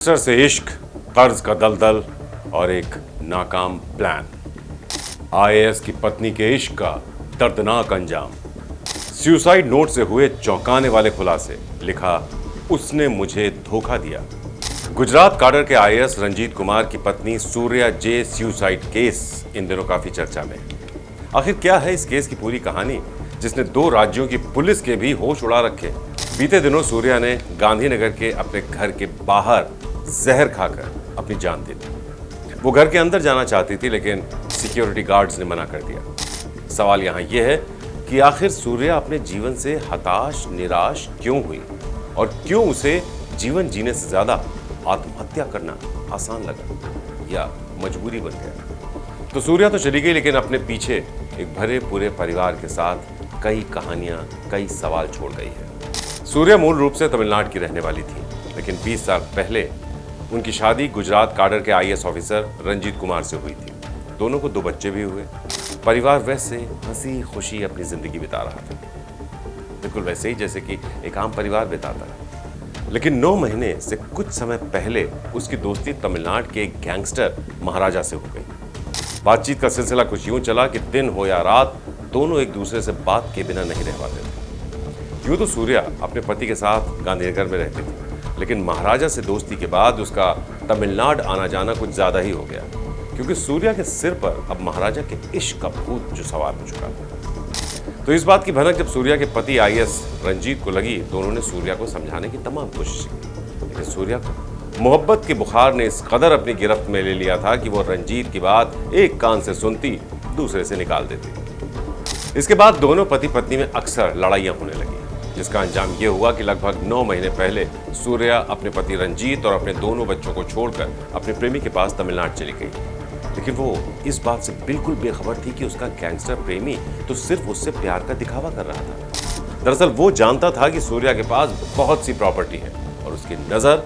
Sir से इश्क, कर्ज का दलदल और एक नाकाम प्लान। आईएएस की पत्नी के इश्क का दर्दनाक अंजाम। सुसाइड नोट से हुए चौंकाने वाले खुलासे। लिखा, उसने मुझे धोखा दिया। गुजरात काडर के आईएएस रंजीत कुमार की पत्नी सूर्या जे सुसाइड केस इन दिनों काफी चर्चा में। आखिर क्या है इस केस की पूरी कहानी, जिसने 2 राज्यों की पुलिस के भी होश उड़ा रखे। बीते दिनों सूर्या ने गांधीनगर के अपने घर के बाहर जहर खाकर अपनी जान दे दी। वो घर के अंदर जाना चाहती थी, लेकिन सिक्योरिटी गार्ड्स ने मना कर दिया। सवाल यहाँ यह है कि आखिर सूर्या अपने जीवन से हताश निराश क्यों हुई और क्यों उसे जीवन जीने से ज्यादा आत्महत्या करना आसान लगा या मजबूरी बन गया। तो सूर्या तो चली गई, लेकिन अपने पीछे एक भरे पूरे परिवार के साथ कई कहानियां, कई सवाल छोड़ गई है। सूर्या मूल रूप से तमिलनाडु की रहने वाली थी, लेकिन 20 साल पहले उनकी शादी गुजरात काडर के आईएएस ऑफिसर रंजीत कुमार से हुई थी। दोनों को 2 बच्चे भी हुए। परिवार वैसे हंसी खुशी अपनी जिंदगी बिता रहा था, बिल्कुल वैसे ही जैसे कि एक आम परिवार बिताता है। लेकिन 9 महीने से कुछ समय पहले उसकी दोस्ती तमिलनाडु के एक गैंगस्टर महाराजा से हो गई। बातचीत का सिलसिला कुछ यूं चला कि दिन हो या रात दोनों एक दूसरे से बात के बिना नहीं रह पाते थे। यूं तो सूर्या अपने पति के साथ गांधीनगर में रहती थी, लेकिन महाराजा से दोस्ती के बाद उसका तमिलनाडु आना जाना कुछ ज्यादा ही हो गया, क्योंकि सूर्या के सिर पर अब महाराजा के इश्क का भूत जो सवार हो चुका था। तो इस बात की भनक जब सूर्या के पति आईएएस रंजीत को लगी तो उन्होंने सूर्या को समझाने की तमाम कोशिश की, लेकिन सूर्या को मोहब्बत के बुखार ने इस कदर अपनी गिरफ्त में ले लिया था कि वो रंजीत की बात एक कान से सुनती, दूसरे से निकाल देती। इसके बाद दोनों पति पत्नी में अक्सर लड़ाइयां होने लगी, जिसका अंजाम यह हुआ कि लगभग 9 महीने पहले सूर्या अपने पति रंजीत और अपने दोनों बच्चों को छोड़कर अपने प्रेमी के पास तमिलनाडु चली गई। लेकिन वो इस बात से बिल्कुल बेखबर थी कि उसका गैंगस्टर प्रेमी तो सिर्फ उससे प्यार का दिखावा कर रहा था। दरअसल वो जानता था कि सूर्या के पास बहुत सी प्रॉपर्टी है और उसकी नजर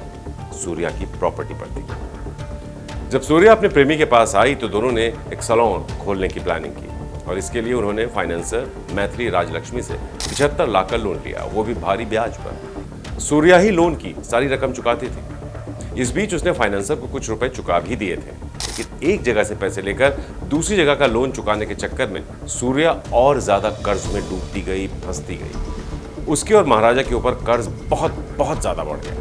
सूर्या की प्रॉपर्टी पर थी। जब सूर्या अपने प्रेमी के पास आई तो दोनों ने एक सैलून खोलने की प्लानिंग की, और इसके लिए उन्होंने फाइनेंसर मैथिली राजलक्ष्मी से 75 लाख का लोन लिया, वो भी भारी ब्याज पर। सूर्या ही लोन की सारी रकम चुकाती थी। इस बीच उसने फाइनेंसर को कुछ रुपए चुका भी दिए थे, लेकिन एक जगह से पैसे लेकर दूसरी जगह का लोन चुकाने के चक्कर में सूर्या और ज्यादा कर्ज में डूबती गई, फंसती गई। उसके और महाराजा के ऊपर कर्ज बहुत बहुत ज्यादा बढ़ गया।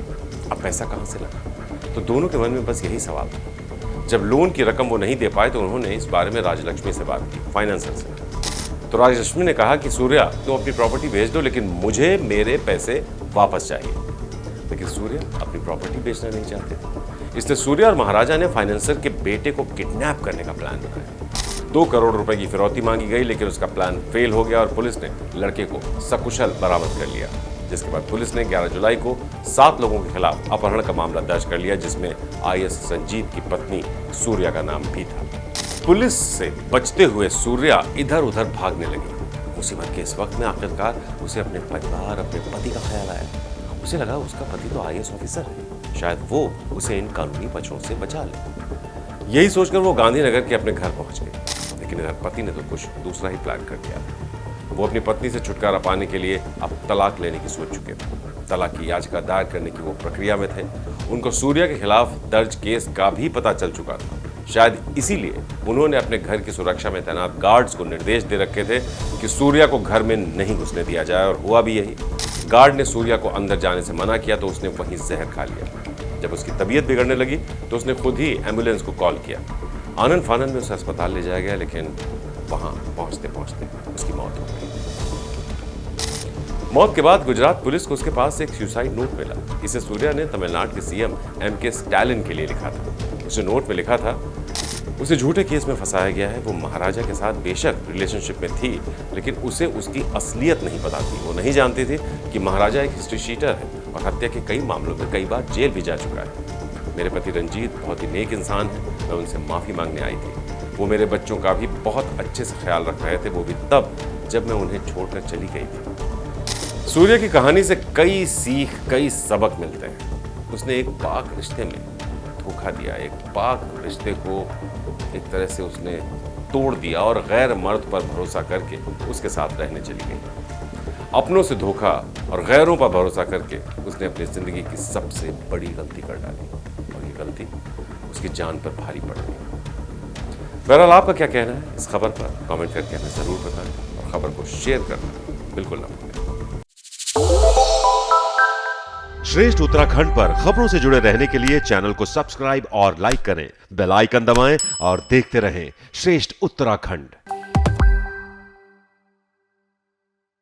अब पैसा कहां से लाना? तो दोनों के मन में बस यही सवाल था। जब लोन की रकम वो नहीं दे पाए तो उन्होंने इस बारे में राजलक्ष्मी से बात की, फाइनेंसर से। तो राजलक्ष्मी ने कहा कि सूर्या तुम अपनी प्रॉपर्टी बेच दो, लेकिन मुझे मेरे पैसे वापस चाहिए। लेकिन सूर्या अपनी प्रॉपर्टी बेचना नहीं चाहते थे, इसलिए सूर्या और महाराजा ने फाइनेंसर के बेटे को किडनैप करने का प्लान बनाया। 2 करोड़ रुपए की फिरौती मांगी गई, लेकिन उसका प्लान फेल हो गया और पुलिस ने लड़के को सकुशल बरामद कर लिया। जिसके बाद पुलिस ने 11 जुलाई को 7 लोगों के खिलाफ अपहरण का मामला दर्ज कर लिया, जिसमें आईएएस रंजीत की पत्नी सूर्या का नाम भी था। पुलिस से बचते हुए सूर्या इधर उधर भागने लगी। मुसीबत के इस वक्त में आखिरकार उसे अपने परिवार, अपने पति का ख्याल आया। उसे लगा उसका पति तो आईएएस ऑफिसर है, शायद वो उसे इन कानूनी पक्षों से बचा ले। यही सोचकर वो गांधीनगर के अपने घर पहुंच गई, लेकिन इधर पति ने तो कुछ दूसरा ही प्लान कर दिया था। वो अपनी पत्नी से छुटकारा पाने के लिए अब तलाक लेने की सोच चुके थे। तलाक की याचिका दायर करने की वो प्रक्रिया में थे। उनको सूर्या के खिलाफ दर्ज केस का भी पता चल चुका था। शायद इसीलिए उन्होंने अपने घर की सुरक्षा में तैनात गार्ड्स को निर्देश दे रखे थे कि सूर्या को घर में नहीं घुसने दिया जाए, और हुआ भी यही। गार्ड ने सूर्या को अंदर जाने से मना किया तो उसने वहीं जहर खा लिया। जब उसकी तबीयत बिगड़ने लगी तो उसने खुद ही एम्बुलेंस को कॉल किया। आनन फानन में उसे अस्पताल ले जाया गया, लेकिन वहां पहुंचते पहुंचते उसकी मौत हो गई। मौत के बाद गुजरात पुलिस को उसके पास एक सुसाइड नोट मिला। इसे सूर्या ने तमिलनाडु के सीएम एमके स्टालिन के लिए लिखा था। उसे नोट में लिखा था, उसे झूठे केस में फंसाया गया है। वो महाराजा के साथ बेशक रिलेशनशिप में थी, लेकिन उसे उसकी असलियत नहीं पता थी। वो नहीं जानती थी कि महाराजा एक हिस्ट्री शीटर है और हत्या के कई मामलों में कई बार जेल भी जा चुका है। मेरे पति रंजीत बहुत ही नेक इंसान है, मैं उनसे माफी मांगने आई थी। वो मेरे बच्चों का भी बहुत अच्छे से ख्याल रख रहे थे, वो भी तब जब मैं उन्हें छोड़कर चली गई थी। सूर्या की कहानी से कई सीख, कई सबक मिलते हैं। उसने एक पाक रिश्ते में धोखा दिया, एक पाक रिश्ते को एक तरह से उसने तोड़ दिया और गैर मर्द पर भरोसा करके उसके साथ रहने चली गई। अपनों से धोखा और गैरों पर भरोसा करके उसने अपनी जिंदगी की सबसे बड़ी गलती कर डाली। गलती उसकी जान पर भारी पड़ गई। बहरहाल आपका क्या कहना है इस खबर पर कमेंट करके हमें जरूर बताएं और खबर को शेयर करना बिल्कुल ना भूलें। श्रेष्ठ उत्तराखंड पर खबरों से जुड़े रहने के लिए चैनल को सब्सक्राइब और लाइक करें, बेल आइकन दबाएं और देखते रहें श्रेष्ठ उत्तराखंड।